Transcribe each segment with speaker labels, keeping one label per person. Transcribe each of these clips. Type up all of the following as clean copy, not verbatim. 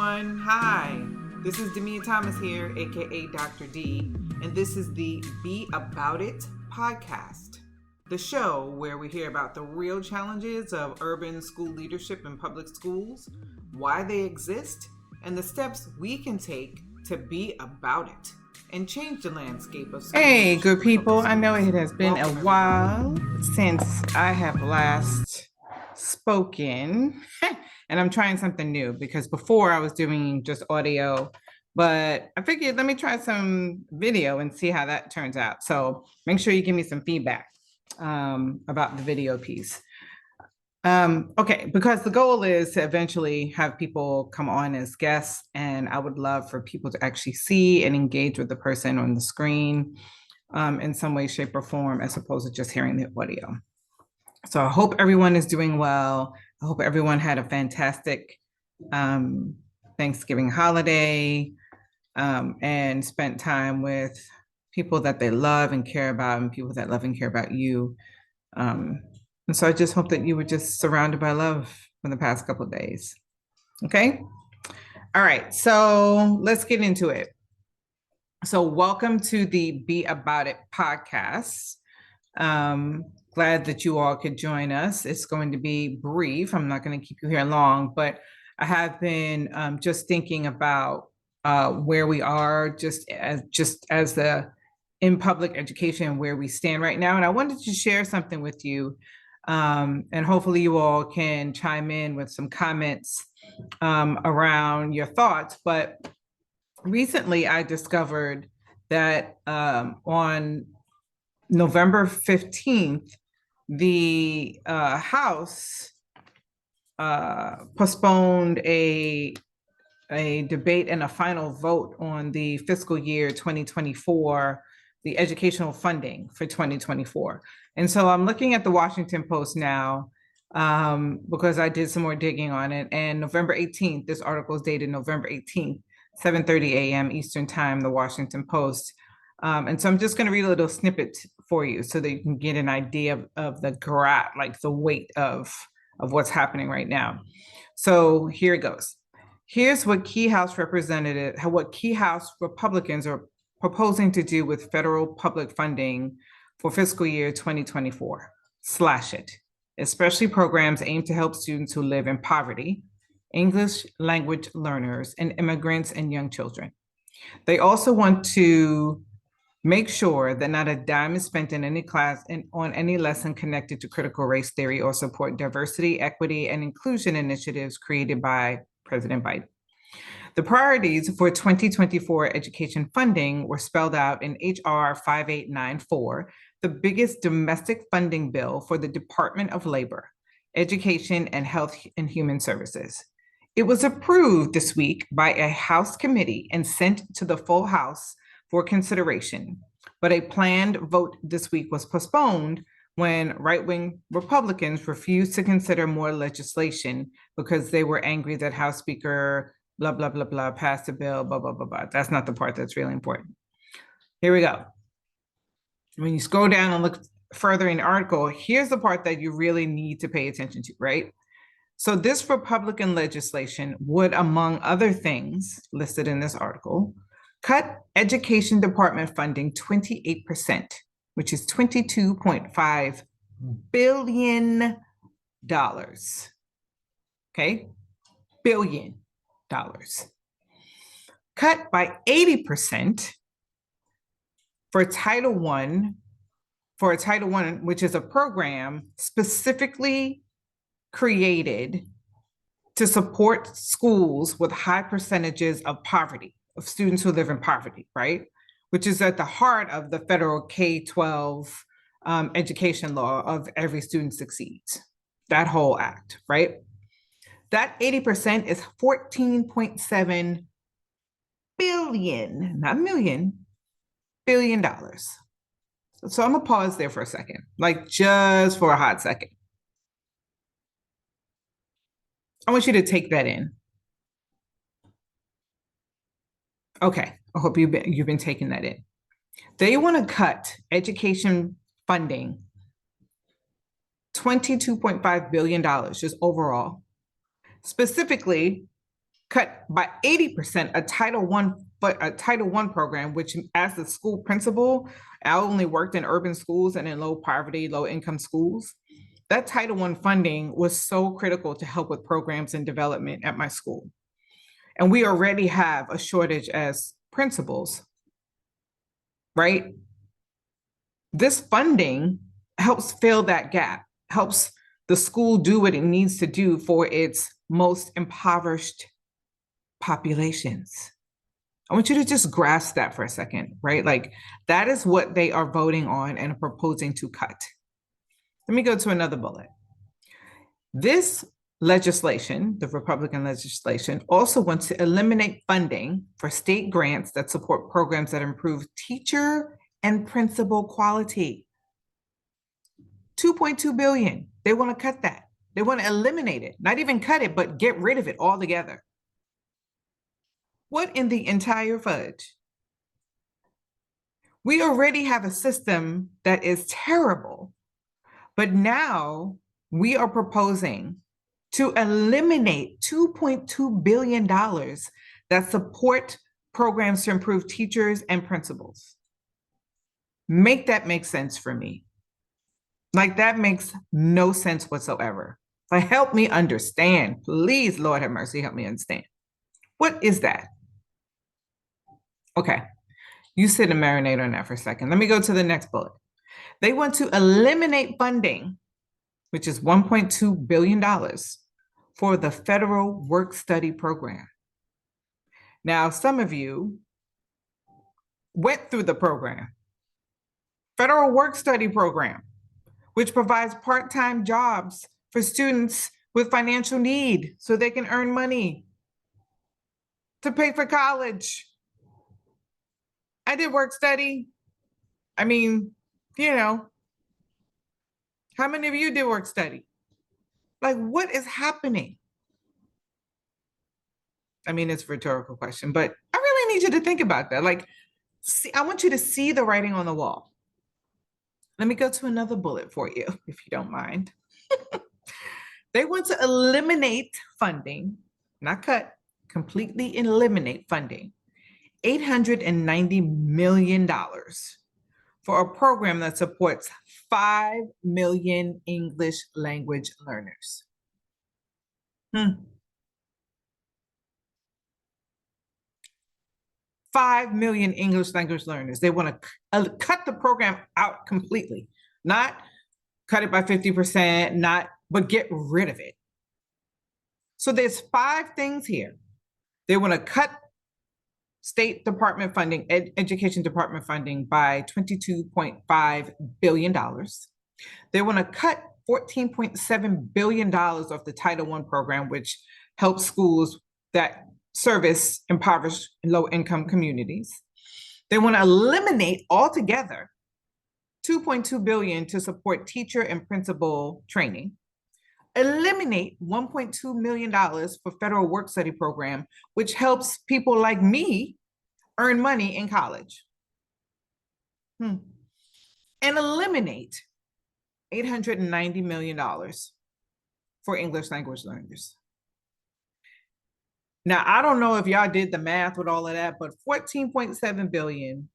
Speaker 1: everyone. Hi. This is Demia Thomas here, aka Dr. D, and this is the Be About It podcast, the show where we hear about the real challenges of urban school leadership in public schools, why they exist, and the steps we can take to be about it and change the landscape of schools.
Speaker 2: Hey, good people. I know it has been a while since I have last spoken, and I'm trying something new because before I was doing just audio, but I figured let me try some video and see how that turns out. So make sure you give me some feedback about the video piece. Okay, because the goal is to eventually have people come on as guests, and I would love for people to actually see and engage with the person on the screen in some way, shape, or form, as opposed to just hearing the audio. So I hope everyone is doing well. I hope everyone had a fantastic Thanksgiving holiday and spent time with people that they love and care about, and people that love and care about you. And so I just hope that you were just surrounded by love for the past couple of days. Okay. All right. So let's get into it. So welcome to the Be About It podcast. Glad that you all could join us. It's going to be brief. I'm not going to keep you here long, but I have been just thinking about where we are just as the in public education, where we stand right now. And I wanted to share something with you. And hopefully you all can chime in with some comments around your thoughts. But recently I discovered that on November 15th, the House postponed a debate and a final vote on the fiscal year 2024, the educational funding for 2024. And so I'm looking at the Washington Post now because I did some more digging on it. And November 18th, this article is dated November 18th, 7:30 a.m. Eastern Time, the Washington Post. And so I'm just going to read a little snippet for you so that you can get an idea of the the weight of what's happening right now. So here it goes. Here's what key House Republicans are proposing to do with federal public funding for fiscal year 2024. Slash it, especially programs aimed to help students who live in poverty, English language learners, and immigrants and young children. They also want to make sure that not a dime is spent in any class and on any lesson connected to critical race theory or support diversity, equity, and inclusion initiatives created by President Biden. The priorities for 2024 education funding were spelled out in H.R. 5894, the biggest domestic funding bill for the Department of Labor, Education, and Health and Human Services. It was approved this week by a House committee and sent to the full House for consideration, but a planned vote this week was postponed when right-wing Republicans refused to consider more legislation because they were angry that House Speaker blah, blah, blah, blah, passed a bill, blah, blah, blah, blah. That's not the part that's really important. Here we go. When you scroll down and look further in the article, here's the part that you really need to pay attention to, right? So this Republican legislation would, among other things listed in this article, cut education department funding 28%, which is $22.5 billion. Okay, billion dollars. Cut by 80% for Title I, which is a program specifically created to support schools with high percentages of poverty, of students who live in poverty, right? Which is at the heart of the federal K-12 education law of every student succeeds, that whole act, right? That 80% is $14.7 billion, not million, $billion. So I'm gonna pause there for a second, like just for a hot second. I want you to take that in. Okay, I hope you've been taking that in. They want to cut education funding $22.5 billion just overall, specifically cut by 80% a Title I program, which as the school principal, I only worked in urban schools and in low poverty, low income schools. That Title I funding was so critical to help with programs and development at my school. And we already have a shortage as principals, right? This funding helps fill that gap, helps the school do what it needs to do for its most impoverished populations. I want you to just grasp that for a second, right? Like that is what they are voting on and proposing to cut. Let me go to another bullet. This legislation, the Republican legislation, also wants to eliminate funding for state grants that support programs that improve teacher and principal quality. $2.2 billion. They want to cut that. They want to eliminate it, not even cut it, but get rid of it altogether. What in the entire fudge? We already have a system that is terrible, but now we are proposing to eliminate $2.2 billion that support programs to improve teachers and principals. Make that make sense for me. Like that makes no sense whatsoever. Like help me understand. Please, Lord have mercy, help me understand. What is that? Okay, you sit and marinate on that for a second. Let me go to the next bullet. They want to eliminate funding, which is $1.2 billion for the federal work study program. Now, some of you went through the program, federal work study program, which provides part-time jobs for students with financial need so they can earn money to pay for college. I did work study. I mean, you know, how many of you did work study? Like, what is happening? I mean, it's a rhetorical question, but I really need you to think about that. Like, see, I want you to see the writing on the wall. Let me go to another bullet for you, if you don't mind. They want to eliminate funding, not cut, completely eliminate funding, $890 million for a program that supports 5 million English language learners. 5 million English language learners. They want to cut the program out completely, not cut it by 50%, but get rid of it. So there's 5 things here. They want to cut state department funding, education department funding by $22.5 billion. They want to cut $14.7 billion off the Title I program, which helps schools that service impoverished and low-income communities. They want to eliminate altogether $2.2 billion to support teacher and principal training. Eliminate $1.2 million for federal work study program, which helps people like me earn money in college. And eliminate $890 million for English language learners. Now, I don't know if y'all did the math with all of that, but 14.7 billion,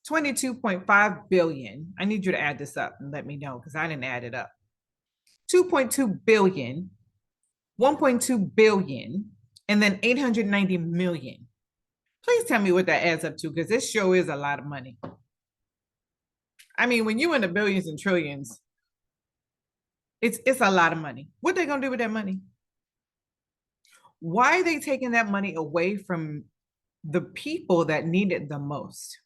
Speaker 2: 22.5 billion. I need you to add this up and let me know because I didn't add it up. 2.2 billion, 1.2 billion, and then 890 million. Please tell me what that adds up to, because this show is a lot of money. I mean, when you're in the billions and trillions, it's a lot of money. What are they gonna do with that money? Why are they taking that money away from the people that need it the most?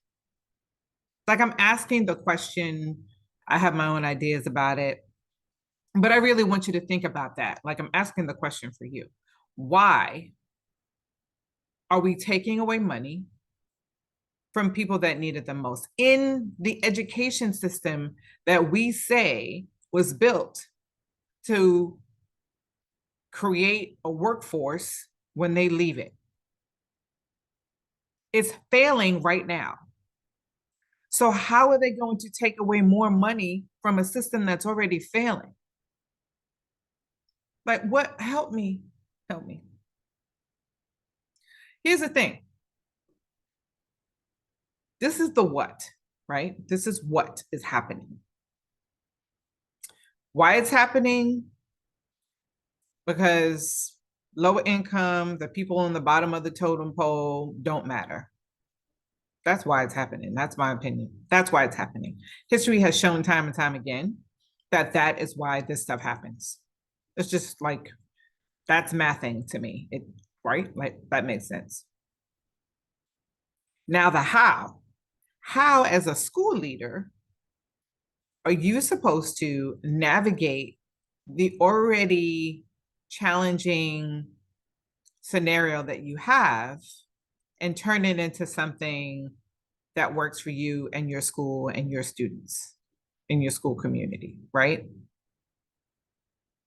Speaker 2: Like, I'm asking the question, I have my own ideas about it, but I really want you to think about that. Like, I'm asking the question for you. Why are we taking away money from people that need it the most in the education system that we say was built to create a workforce when they leave it? It's failing right now. So how are they going to take away more money from a system that's already failing? Like, what? Help me. Help me. Here's the thing. This is the what, right? This is what is happening. Why it's happening? Because lower income, the people on the bottom of the totem pole don't matter. That's why it's happening. That's my opinion. That's why it's happening. History has shown time and time again that that is why this stuff happens. It's just like that's mathing to me. It right? Like that makes sense. Now the how. How as a school leader are you supposed to navigate the already challenging scenario that you have and turn it into something that works for you and your school and your students in your school community, right?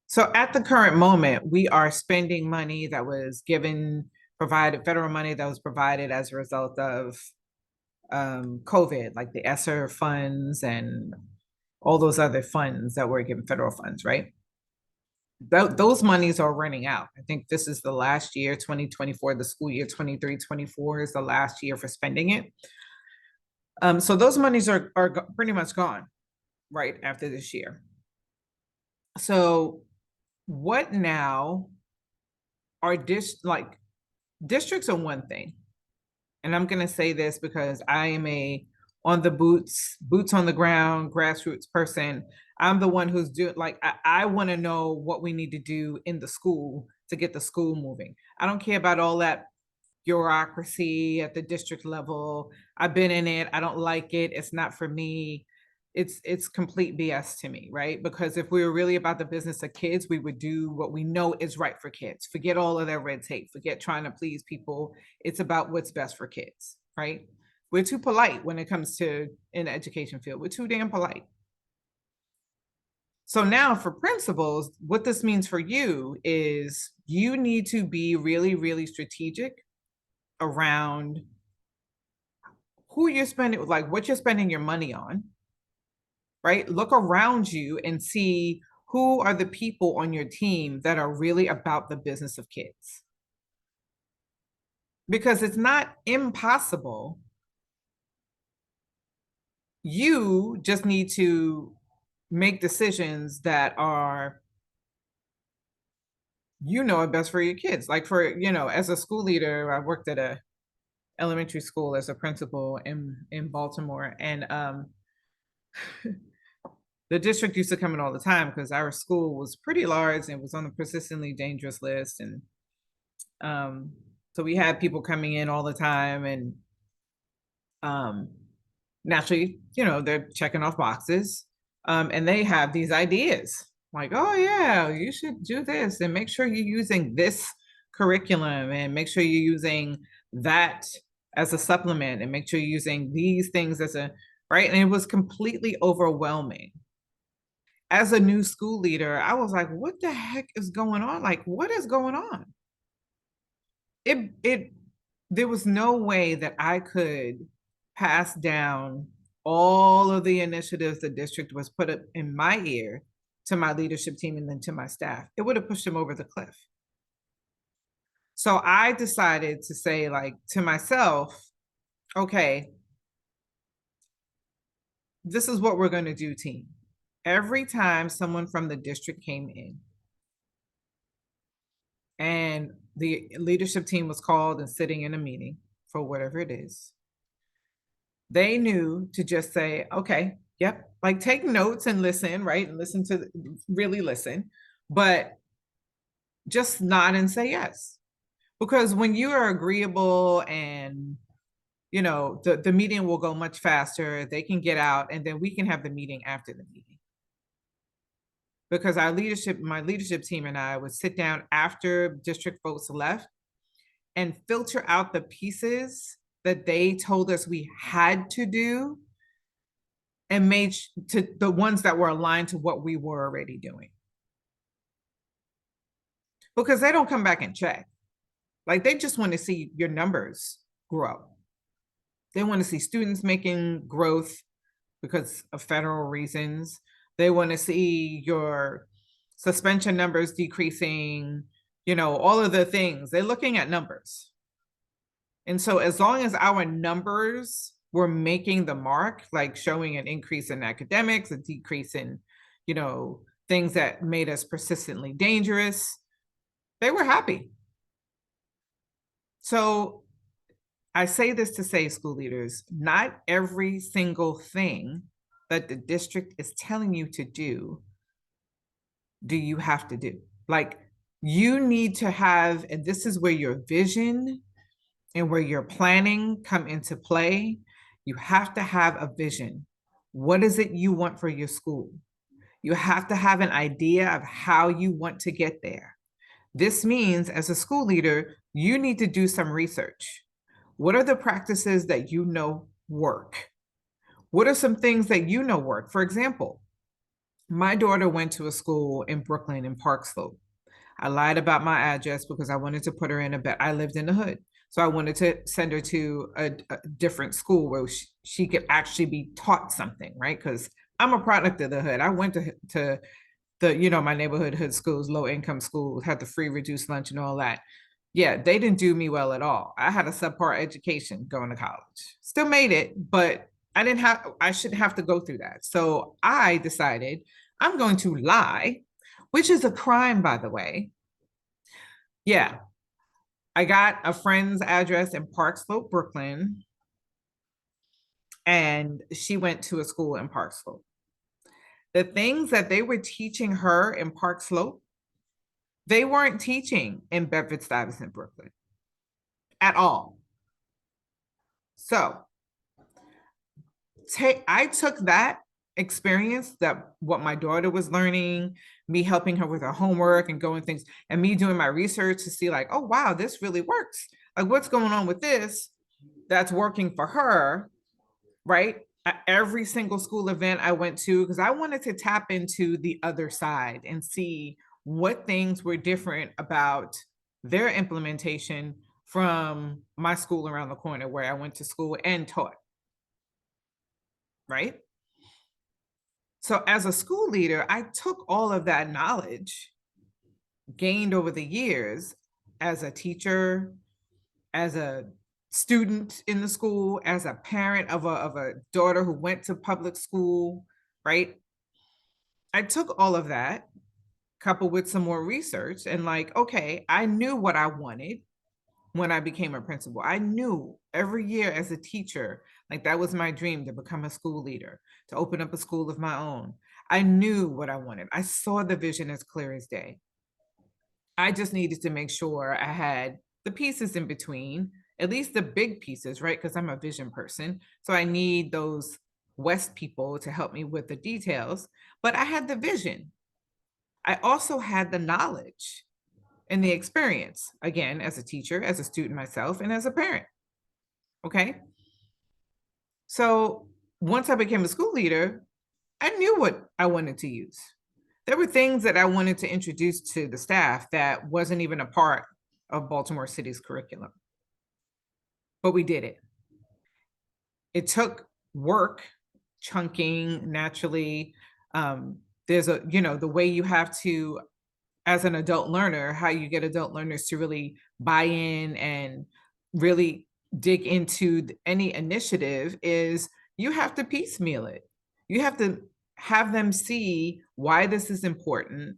Speaker 2: So at the current moment, we are spending money that was provided, federal money that was provided as a result of COVID, like the ESSER funds and all those other funds that were given, federal funds, right? Those monies are running out. I think this is the last year, 2024, the school year 23-24 is the last year for spending it. So those monies are pretty much gone right after this year. So what now are districts are one thing. And I'm going to say this because I am a on the boots on the ground, grassroots person. I'm the one who's doing I want to know what we need to do in the school to get the school moving. I don't care about all that bureaucracy at the district level. I've been in it. I don't like it. It's not for me. It's complete BS to me, right? Because if we were really about the business of kids, we would do what we know is right for kids. Forget all of that red tape. Forget trying to please people. It's about what's best for kids, right? We're too polite when it comes to in the education field. We're too damn polite. So now for principals, what this means for you is you need to be really, really strategic around who you're spending, like what you're spending your money on, right? Look around you and see who are the people on your team that are really about the business of kids. Because it's not impossible. You just need to make decisions that are are best for your kids. Like as a school leader, I worked at a elementary school as a principal in Baltimore, and the district used to come in all the time because our school was pretty large and was on the persistently dangerous list, and so we had people coming in all the time, and naturally, they're checking off boxes, and they have these ideas like, oh yeah, you should do this, and make sure you're using this curriculum, and make sure you're using that as a supplement, and make sure you're using these things as a right. And it was completely overwhelming. As a new school leader, I was like, what the heck is going on? Like, what is going on? There was no way that I could pass down all of the initiatives the district was put up in my ear to my leadership team and then to my staff. It would have pushed them over the cliff. So I decided to say, like, to myself, okay, this is what we're going to do, team. Every time someone from the district came in and the leadership team was called and sitting in a meeting for whatever it is, they knew to just say, okay, yep, like take notes and listen, right? And really listen, but just nod and say yes. Because when you are agreeable and the meeting will go much faster, they can get out and then we can have the meeting after the meeting. Because my leadership team and I would sit down after district folks left and filter out the pieces that they told us we had to do and made to the ones that were aligned to what we were already doing. Because they don't come back and check. Like they just want to see your numbers grow. They want to see students making growth because of federal reasons. They want to see your suspension numbers decreasing, all of the things. They're looking at numbers. And so as long as our numbers were making the mark, like showing an increase in academics, a decrease in, things that made us persistently dangerous, they were happy. So I say this to say, school leaders, not every single thing that the district is telling you to do you have to do. Like, you need to have, and this is where your vision and where your planning come into play. You have to have a vision. What is it you want for your school? You have to have an idea of how you want to get there. This means, as a school leader, you need to do some research. What are the practices that work? What are some things that work? For example, my daughter went to a school in Brooklyn in Park Slope. I lied about my address because I wanted to put her in a bed. I lived in the hood. So I wanted to send her to a different school where she could actually be taught something, right? Because I'm a product of the hood. I went to the, my neighborhood hood schools, low income schools, had the free reduced lunch and all that. Yeah, they didn't do me well at all. I had a subpar education going to college. Still made it, but I shouldn't have to go through that. So I decided I'm going to lie, which is a crime, by the way. Yeah, I got a friend's address in Park Slope, Brooklyn, and she went to a school in Park Slope. The things that they were teaching her in Park Slope, they weren't teaching in Bedford-Stuyvesant, Brooklyn at all. So I took that experience, that what my daughter was learning, me helping her with her homework and going things, and me doing my research to see like, oh, wow, this really works. Like, what's going on with this that's working for her, right? At every single school event I went to, because I wanted to tap into the other side and see what things were different about their implementation from my school around the corner where I went to school and taught, right? So as a school leader, I took all of that knowledge gained over the years as a teacher, as a student in the school, as a parent of a daughter who went to public school, right? I took all of that, coupled with some more research, and like, okay, I knew what I wanted when I became a principal. I knew every year as a teacher, like that was my dream, to become a school leader, to open up a school of my own. I knew what I wanted. I saw the vision as clear as day. I just needed to make sure I had the pieces in between, at least the big pieces, right? Because I'm a vision person. So I need those West people to help me with the details. But I had the vision. I also had the knowledge and the experience, again, as a teacher, as a student myself, and as a parent. Okay. So once I became a school leader, I knew what I wanted to use. There were things that I wanted to introduce to the staff that wasn't even a part of Baltimore City's curriculum. But we did it. It took work, chunking naturally. There's the way you have to, as an adult learner, how you get adult learners to really buy in and really dig into any initiative is you have to piecemeal it. You have to have them see why this is important,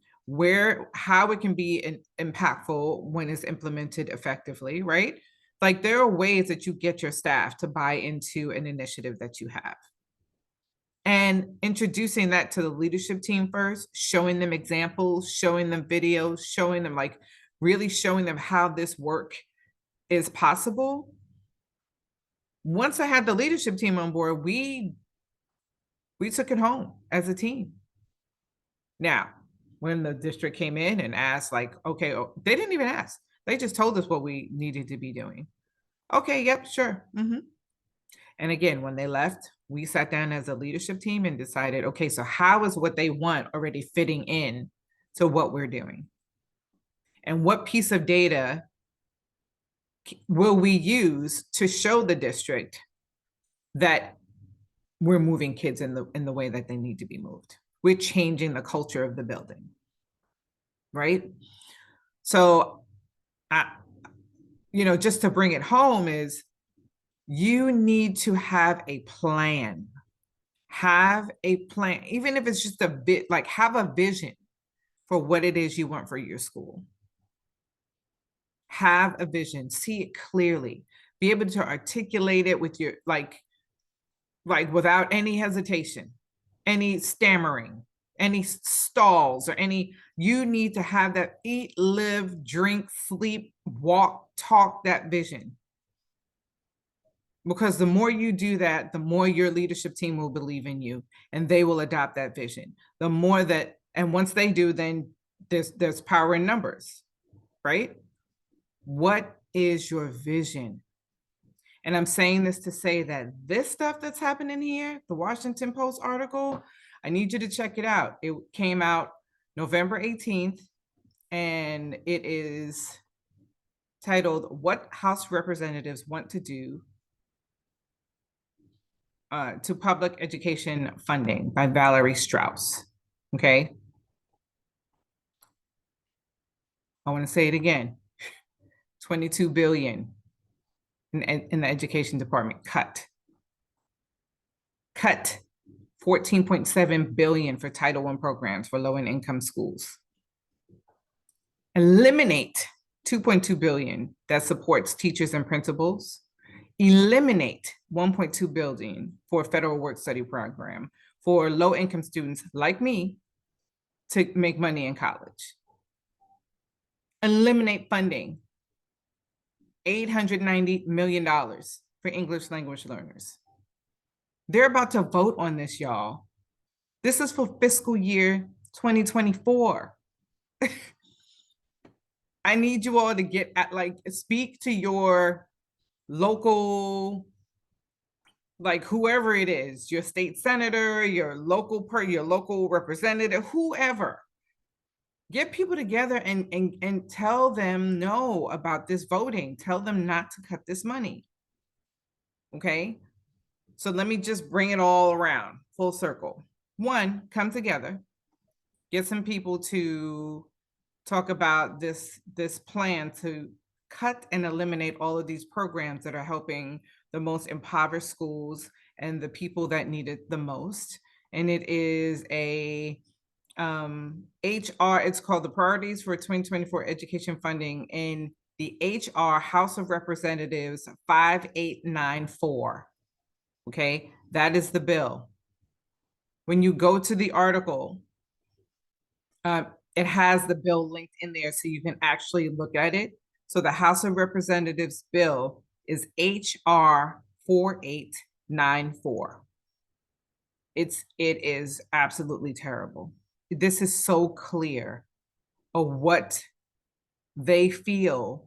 Speaker 2: how it can be impactful when it's implemented effectively, right? Like, there are ways that you get your staff to buy into an initiative that you have. And introducing that to the leadership team first, showing them examples, showing them videos, showing them really showing them how this work is possible. Once I had the leadership team on board, we took it home as a team. Now, when the district came in and asked, like, okay, they didn't even ask. They just told us what we needed to be doing. Okay, yep, sure. And again, when they left, we sat down as a leadership team and decided, okay, so how is what they want already fitting in to what we're doing? And what piece of data will we use to show the district that we're moving kids in the way that they need to be moved? We're changing the culture of the building, right? So I, just to bring it home is you need to have a plan. Have a plan, even if it's just a bit, like have a vision for what it is you want for your school. Have a vision, see it clearly, be able to articulate it with your like without any hesitation, any stammering, any stalls, or any, you need to have that eat, live, drink, sleep, walk, talk that vision. Because the more you do that, the more your leadership team will believe in you and they will adopt that vision. The more that, and once they do, then there's power in numbers, right? What is your vision? And I'm saying this to say that this stuff that's happening here, the Washington Post article, I need you to check it out. It came out November 18th, and it is titled, What House Representatives Want to Do to Public Education Funding by Valerie Strauss. Okay. I want to say it again. 22 billion in the education department cut. 14.7 billion for Title I programs for low and income schools. Eliminate 2.2 billion that supports teachers and principals. Eliminate 1.2 billion for a federal work study program for low income students like me to make money in college. Eliminate funding, $890 million for English language learners. They're about to vote on this, y'all. This is for fiscal year 2024. I need you all to get at, speak to your local, whoever it is, your state senator, your local representative, whoever. Get people together and tell them no about this voting. Tell them not to cut this money. Okay. So let me just bring it all around, full circle. One, come together, get some people to talk about this plan to cut and eliminate all of these programs that are helping the most impoverished schools and the people that need it the most. And it is a HR, it's called the Priorities for 2024 Education Funding in the HR House of Representatives 5894. Okay, that is the bill. When you go to the article, it has the bill linked in there so you can actually look at it. So the House of Representatives bill is HR 4894. It is absolutely terrible. This is so clear of what they feel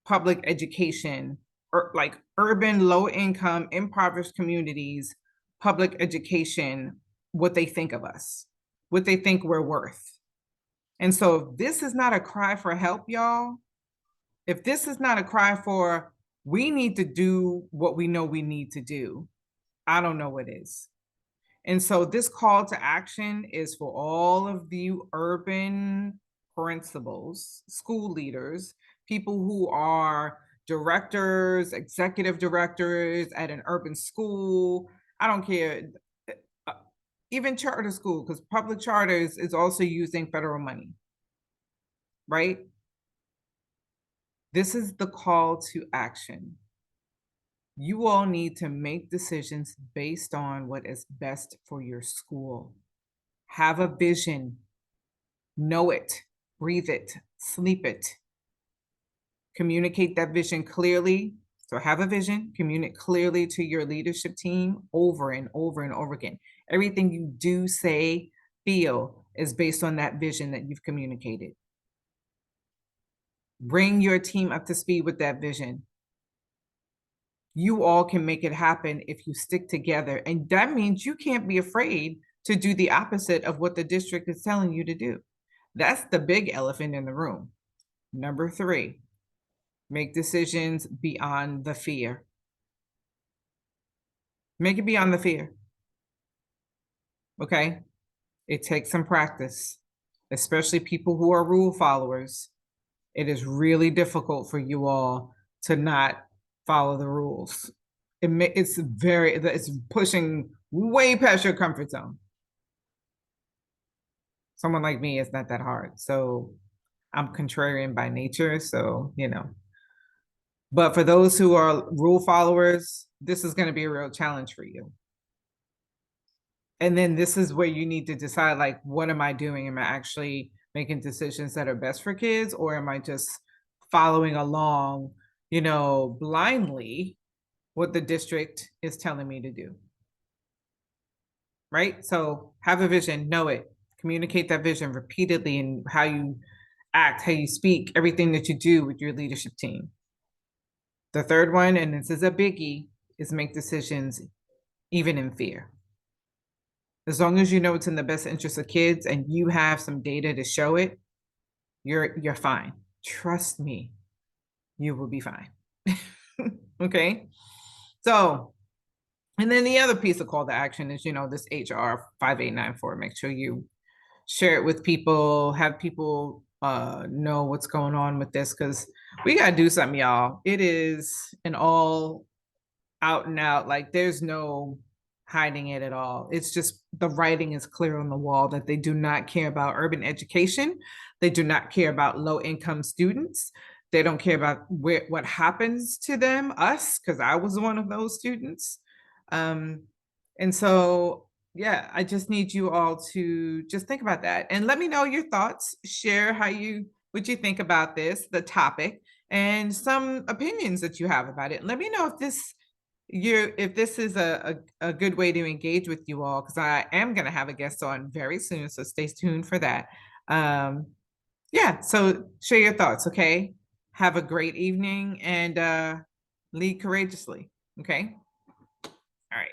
Speaker 2: public education, or like urban, low income, impoverished communities, public education, what they think of us, what they think we're worth. And so if this is not a cry for help, y'all, if this is not a cry for, we need to do what we know we need to do, I don't know what is. And so this call to action is for all of you urban principals, school leaders, people who are directors, executive directors at an urban school. I don't care, even charter school, because public charters is also using federal money, right? This is the call to action. You all need to make decisions based on what is best for your school. Have a vision, know it, breathe it, sleep it. Communicate that vision clearly. So have a vision, communicate clearly to your leadership team over and over and over again. Everything you do, say, feel is based on that vision that you've communicated. Bring your team up to speed with that vision. You all can make it happen if you stick together. And that means you can't be afraid to do the opposite of what the district is telling you to do. That's the big elephant in the room. Number 3, make decisions beyond the fear. Make it beyond the fear. Okay? It takes some practice, especially people who are rule followers. it is really difficult for you all to not follow the rules. It's pushing way past your comfort zone. Someone like me, it's not that hard. So I'm contrarian by nature. So, but for those who are rule followers, this is going to be a real challenge for you. And then this is where you need to decide, like, what am I doing? Am I actually making decisions that are best for kids, or am I just following along, blindly what the district is telling me to do? Right? So have a vision, know it, communicate that vision repeatedly in how you act, how you speak, everything that you do with your leadership team. The third one, and this is a biggie, is make decisions even in fear. As long as you know it's in the best interest of kids and you have some data to show it, you're fine. Trust me, you will be fine. Okay. So, and then the other piece of call to action is, this HR 5894. Make sure you share it with people, have people know what's going on with this, because we got to do something, y'all. It is an all out and out, like there's no hiding it at all. It's just the writing is clear on the wall that they do not care about urban education. They do not care about low income students. They don't care about what happens to them, us, because I was one of those students. Um, and so, yeah, I just need you all to just think about that and let me know your thoughts. Share what you think about the topic, and some opinions that you have about it. Let me know if this is a good way to engage with you all, because I am going to have a guest on very soon, so stay tuned for that. Yeah, so share your thoughts. Okay, have a great evening, and lead courageously. Okay, all right.